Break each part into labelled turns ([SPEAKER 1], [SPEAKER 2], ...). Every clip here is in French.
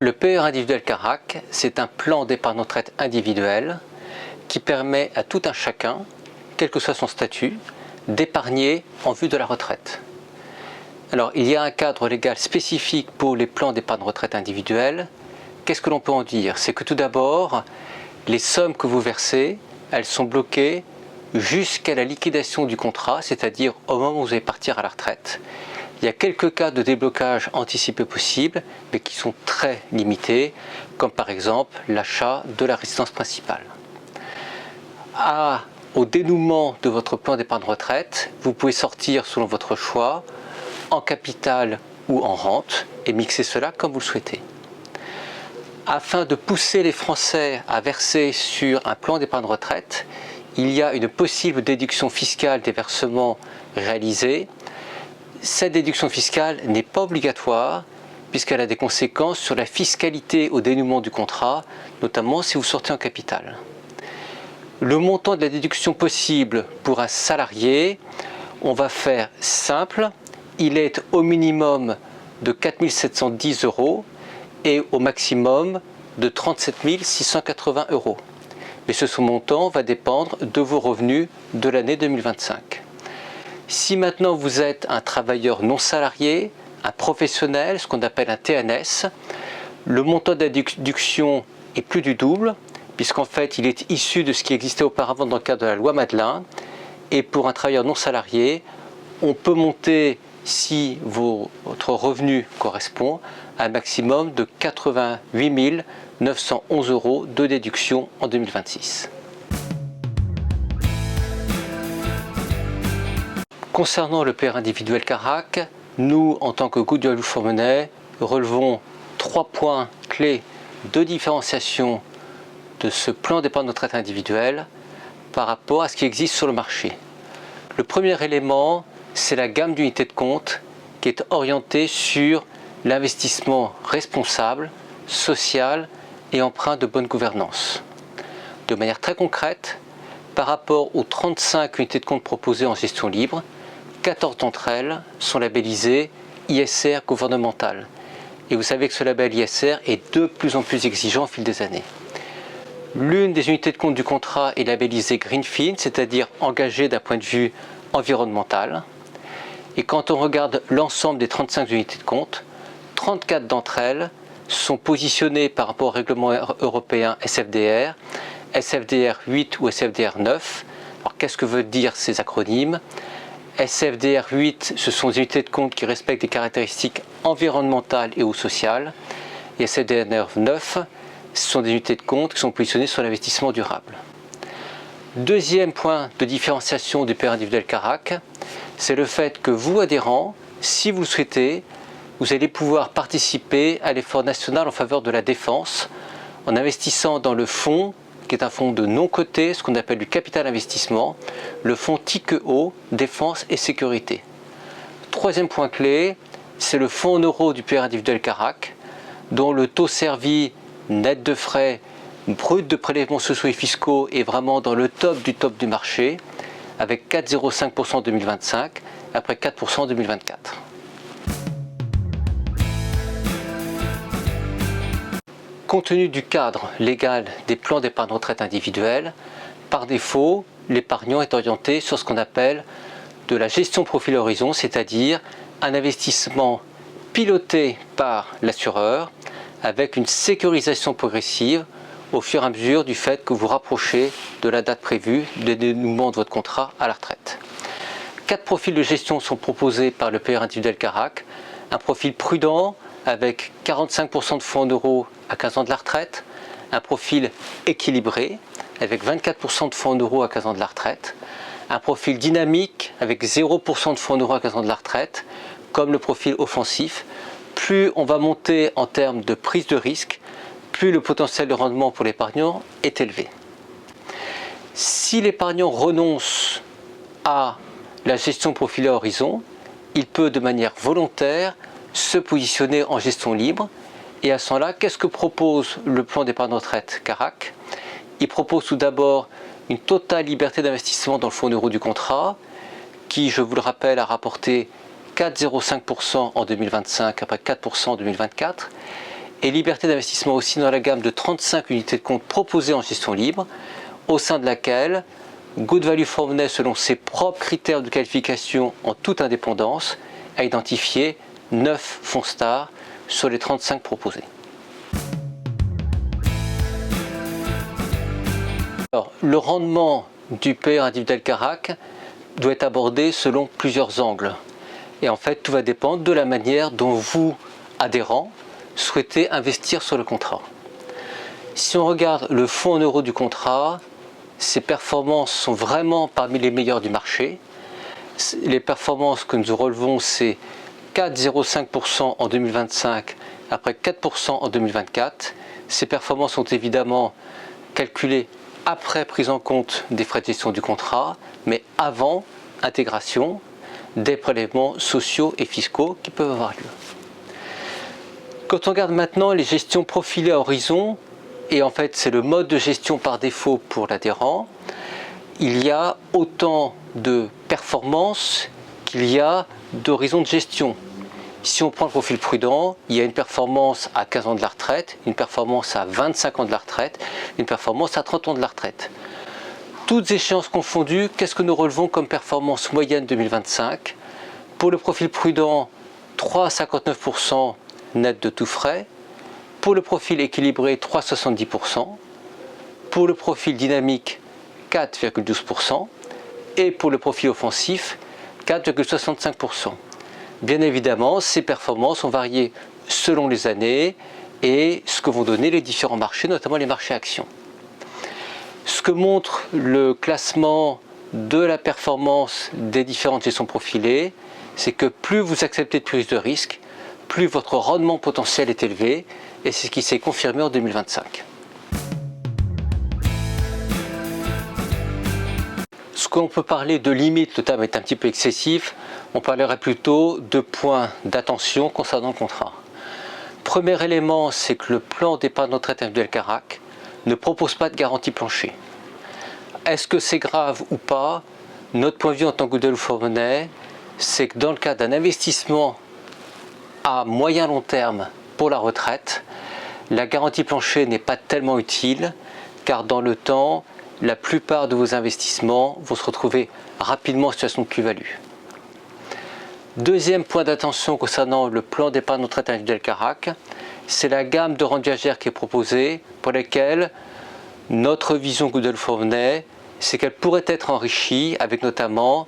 [SPEAKER 1] Le PER individuel Carac, c'est un plan d'épargne retraite individuel qui permet à tout un chacun, quel que soit son statut, d'épargner en vue de la retraite. Alors, il y a un cadre légal spécifique pour les plans d'épargne retraite individuels. Qu'est-ce que l'on peut en dire? C'est que tout d'abord, les sommes que vous versez, elles sont bloquées jusqu'à la liquidation du contrat, c'est-à-dire au moment où vous allez partir à la retraite. Il y a quelques cas de déblocage anticipé possibles, mais qui sont très limités, comme par exemple l'achat de la résidence principale. Au dénouement de votre plan d'épargne retraite, vous pouvez sortir selon votre choix, en capital ou en rente, et mixer cela comme vous le souhaitez. Afin de pousser les Français à verser sur un plan d'épargne retraite, il y a une possible déduction fiscale des versements réalisés. Cette déduction fiscale n'est pas obligatoire puisqu'elle a des conséquences sur la fiscalité au dénouement du contrat, notamment si vous sortez en capital. Le montant de la déduction possible pour un salarié, on va faire simple, il est au minimum de 4 710 € et au maximum de 37 680 €. Mais ce montant va dépendre de vos revenus de l'année 2025. Si maintenant vous êtes un travailleur non salarié, un professionnel, ce qu'on appelle un TNS, le montant de la déduction est plus du double, puisqu'en fait il est issu de ce qui existait auparavant dans le cadre de la loi Madelin. Et pour un travailleur non salarié, on peut monter, si votre revenu correspond, à un maximum de 88 911 € de déduction en 2026. Concernant le PER individuel Carac, nous, en tant que Good Value for Money, relevons 3 points clés de différenciation de ce plan d'épargne retraite individuel par rapport à ce qui existe sur le marché. Le premier élément, c'est la gamme d'unités de compte qui est orientée sur l'investissement responsable, social et empreint de bonne gouvernance. De manière très concrète, par rapport aux 35 unités de compte proposées en gestion libre, 14 d'entre elles sont labellisées ISR gouvernemental. Et vous savez que ce label ISR est de plus en plus exigeant au fil des années. L'une des unités de compte du contrat est labellisée Greenfield, c'est-à-dire engagée d'un point de vue environnemental. Et quand on regarde l'ensemble des 35 unités de compte, 34 d'entre elles sont positionnées par rapport au règlement européen SFDR, SFDR 8 ou SFDR 9. Alors qu'est-ce que veulent dire ces acronymes? SFDR 8, ce sont des unités de compte qui respectent des caractéristiques environnementales et ou sociales. Et SFDR 9, ce sont des unités de compte qui sont positionnées sur l'investissement durable. Deuxième point de différenciation du PER individuel Carac, c'est le fait que vous, adhérents, si vous le souhaitez, vous allez pouvoir participer à l'effort national en faveur de la défense en investissant dans le fonds qui est un fonds de non coté, ce qu'on appelle du capital investissement, le fonds TICEO, Défense et Sécurité. Troisième point clé, c'est le fonds en euros du PER individuel Carac, dont le taux servi net de frais, brut de prélèvements sociaux et fiscaux est vraiment dans le top du marché, avec 4,05% en 2025, après 4% en 2024. Compte tenu du cadre légal des plans d'épargne retraite individuelle, par défaut, l'épargnant est orienté sur ce qu'on appelle de la gestion profil horizon, c'est-à-dire un investissement piloté par l'assureur avec une sécurisation progressive au fur et à mesure du fait que vous rapprochez de la date prévue de dénouement de votre contrat à la retraite. 4 profils de gestion sont proposés par le PER individuel Carac. Un profil prudent avec 45% de fonds en euros à 15 ans de la retraite, un profil équilibré avec 24% de fonds en euros à 15 ans de la retraite, un profil dynamique avec 0% de fonds en euros à 15 ans de la retraite, comme le profil offensif. Plus on va monter en termes de prise de risque, plus le potentiel de rendement pour l'épargnant est élevé. Si l'épargnant renonce à la gestion profilée à horizon, il peut de manière volontaire se positionner en gestion libre. Et à ce moment-là, qu'est-ce que propose le plan d'épargne retraite Carac? Il propose tout d'abord une totale liberté d'investissement dans le fonds en euros du contrat, qui, je vous le rappelle, a rapporté 4,05% en 2025 après 4% en 2024. et liberté d'investissement aussi dans la gamme de 35 unités de compte proposées en gestion libre, au sein de laquelle Good Value for Money, selon ses propres critères de qualification en toute indépendance, a identifié 9 fonds stars sur les 35 proposés. Alors, le rendement du PER individuel Carac doit être abordé selon plusieurs angles. Et en fait, tout va dépendre de la manière dont vous, adhérents, souhaitez investir sur le contrat. Si on regarde le fonds en euros du contrat, ses performances sont vraiment parmi les meilleures du marché. Les performances que nous relevons, c'est 4,05% en 2025, après 4% en 2024. Ces performances sont évidemment calculées après prise en compte des frais de gestion du contrat, mais avant intégration des prélèvements sociaux et fiscaux qui peuvent avoir lieu. Quand on regarde maintenant les gestions profilées à horizon, et en fait c'est le mode de gestion par défaut pour l'adhérent, il y a autant de performances qu'il y a d'horizons de gestion. Si on prend le profil prudent, il y a une performance à 15 ans de la retraite, une performance à 25 ans de la retraite, une performance à 30 ans de la retraite. Toutes échéances confondues, qu'est-ce que nous relevons comme performance moyenne 2025? Pour le profil prudent, 3,59% net de tout frais. Pour le profil équilibré, 3,70%. Pour le profil dynamique, 4,12%. Et pour le profil offensif, 4,65%. Bien évidemment, ces performances ont varié selon les années et ce que vont donner les différents marchés, notamment les marchés actions. Ce que montre le classement de la performance des différentes gestions profilées, c'est que plus vous acceptez de prise de risque, plus votre rendement potentiel est élevé, et c'est ce qui s'est confirmé en 2025. Ce qu'on peut parler de limite, le terme est un petit peu excessif, on parlerait plutôt de points d'attention concernant le contrat. Premier élément, c'est que le plan d'épargne retraite individuel Carac ne propose pas de garantie plancher. Est-ce que c'est grave ou pas? Notre point de vue en tant que Good Value for Money, c'est que dans le cas d'un investissement à moyen long terme pour la retraite, la garantie plancher n'est pas tellement utile, car dans le temps, la plupart de vos investissements vont se retrouver rapidement en situation de plus-value. Deuxième point d'attention concernant le plan d'épargne retraite individuel Carac, c'est la gamme de rentes viagères qui est proposée, pour laquelle notre vision Good Value for Money, c'est qu'elle pourrait être enrichie avec notamment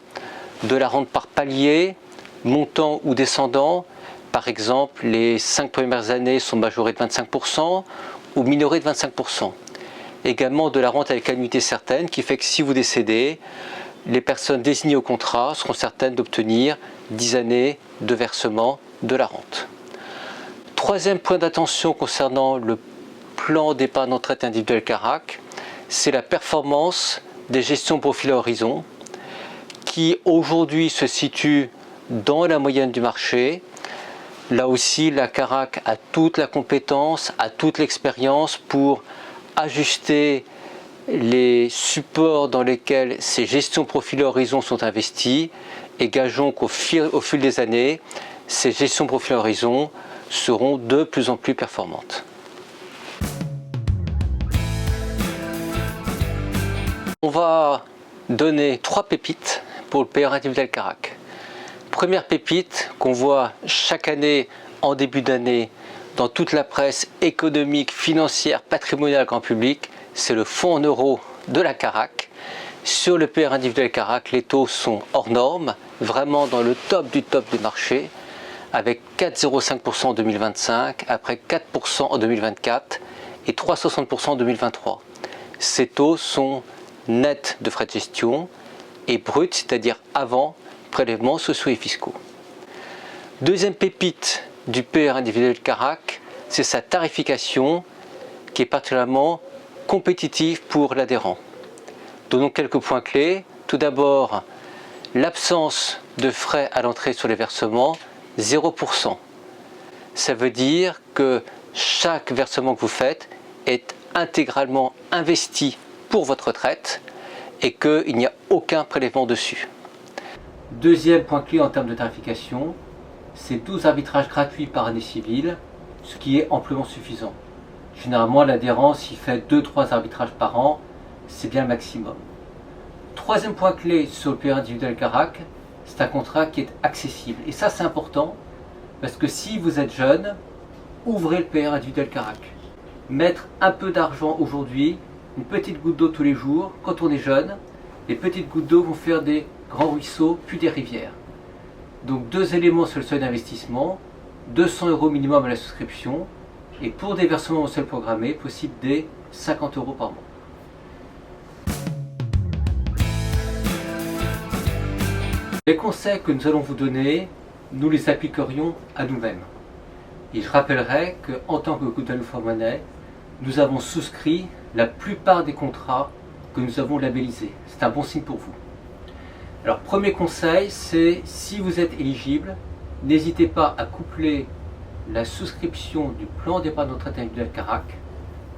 [SPEAKER 1] de la rente par palier, montant ou descendant. Par exemple, les 5 premières années sont majorées de 25% ou minorées de 25%. Également de la rente avec annuité certaine, qui fait que si vous décédez, les personnes désignées au contrat seront certaines d'obtenir 10 années de versement de la rente. Troisième point d'attention concernant le plan d'épargne retraite individuel Carac, c'est la performance des gestions profil à horizon, qui aujourd'hui se situe dans la moyenne du marché. Là aussi, la Carac a toute la compétence, a toute l'expérience pour ajuster les supports dans lesquels ces gestions profil à horizon sont investies, et gageons qu'au fil des années, ces gestions profil à horizon seront de plus en plus performantes. On va donner 3 pépites pour le PER individuel Carac. Première pépite qu'on voit chaque année en début d'année dans toute la presse économique, financière, patrimoniale grand public, c'est le fonds en euros de la Carac. Sur le PER individuel Carac, les taux sont hors normes, vraiment dans le top du marché, avec 4,05% en 2025, après 4% en 2024 et 3,60% en 2023. Ces taux sont nets de frais de gestion et bruts, c'est-à-dire avant prélèvements sociaux et fiscaux. Deuxième pépite du PER individuel Carac, c'est sa tarification qui est particulièrement compétitive pour l'adhérent. Donnons quelques points clés. Tout d'abord, l'absence de frais à l'entrée sur les versements, 0%. Ça veut dire que chaque versement que vous faites est intégralement investi pour votre retraite et qu'il n'y a aucun prélèvement dessus. Deuxième point clé en termes de tarification, c'est 12 arbitrages gratuits par année civile ce qui est amplement suffisant. Généralement, l'adhérence, il fait 2-3 arbitrages par an, c'est bien le maximum. Troisième point clé sur le PER individuel Carac, c'est un contrat qui est accessible. Et ça, c'est important, parce que si vous êtes jeune, ouvrez le PER individuel Carac. Mettre un peu d'argent aujourd'hui, une petite goutte d'eau tous les jours, quand on est jeune, les petites gouttes d'eau vont faire des grands ruisseaux, puis des rivières. Donc 2 éléments sur le seuil d'investissement, 200 € minimum à la souscription, et pour des versements mensuels programmés, possible des 50 € par mois. Les conseils que nous allons vous donner, nous les appliquerions à nous-mêmes. Et je rappellerai qu'en tant que Good Value for Money, nous avons souscrit la plupart des contrats que nous avons labellisés. C'est un bon signe pour vous. Alors, premier conseil, c'est si vous êtes éligible, n'hésitez pas à coupler la souscription du plan d'épargne retraite individuel Carac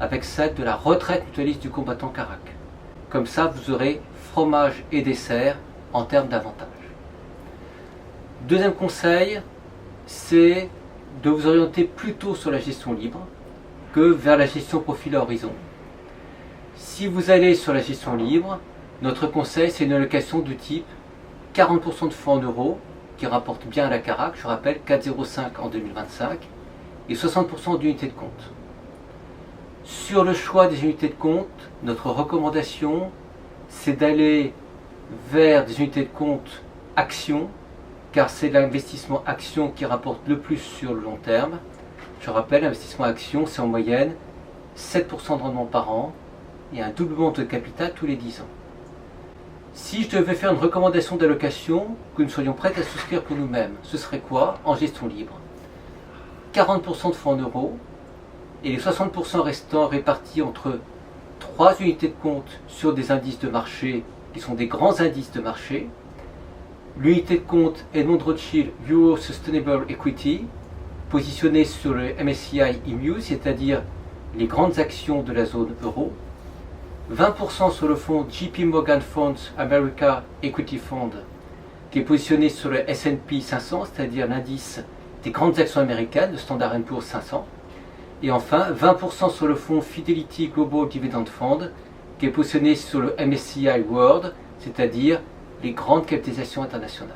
[SPEAKER 1] avec celle de la retraite mutualiste du combattant Carac. Comme ça, vous aurez fromage et dessert en termes d'avantages. Deuxième conseil, c'est de vous orienter plutôt sur la gestion libre que vers la gestion profil à horizon. Si vous allez sur la gestion libre, notre conseil, c'est une allocation de type 40% de fonds en euros qui rapporte bien à la Carac, je rappelle 4,05 en 2025, et 60% d'unités de compte. Sur le choix des unités de compte, notre recommandation, c'est d'aller vers des unités de compte actions, car c'est l'investissement action qui rapporte le plus sur le long terme. Je rappelle, l'investissement action, c'est en moyenne 7% de rendement par an et un doublement de capital tous les 10 ans. Si je devais faire une recommandation d'allocation que nous soyons prêts à souscrire pour nous-mêmes, ce serait quoi en gestion libre? 40% de fonds en euros et les 60% restants répartis entre 3 unités de compte sur des indices de marché qui sont des grands indices de marché. L'unité de compte Edmond Rothschild Euro Sustainable Equity, positionnée sur le MSCI EMU, c'est-à-dire les grandes actions de la zone euro. 20% sur le fonds JP Morgan Funds America Equity Fund, qui est positionné sur le S&P 500, c'est-à-dire l'indice des grandes actions américaines, le Standard & Poor's 500. Et enfin, 20% sur le fonds Fidelity Global Dividend Fund, qui est positionné sur le MSCI World, c'est-à-dire les grandes capitalisations internationales.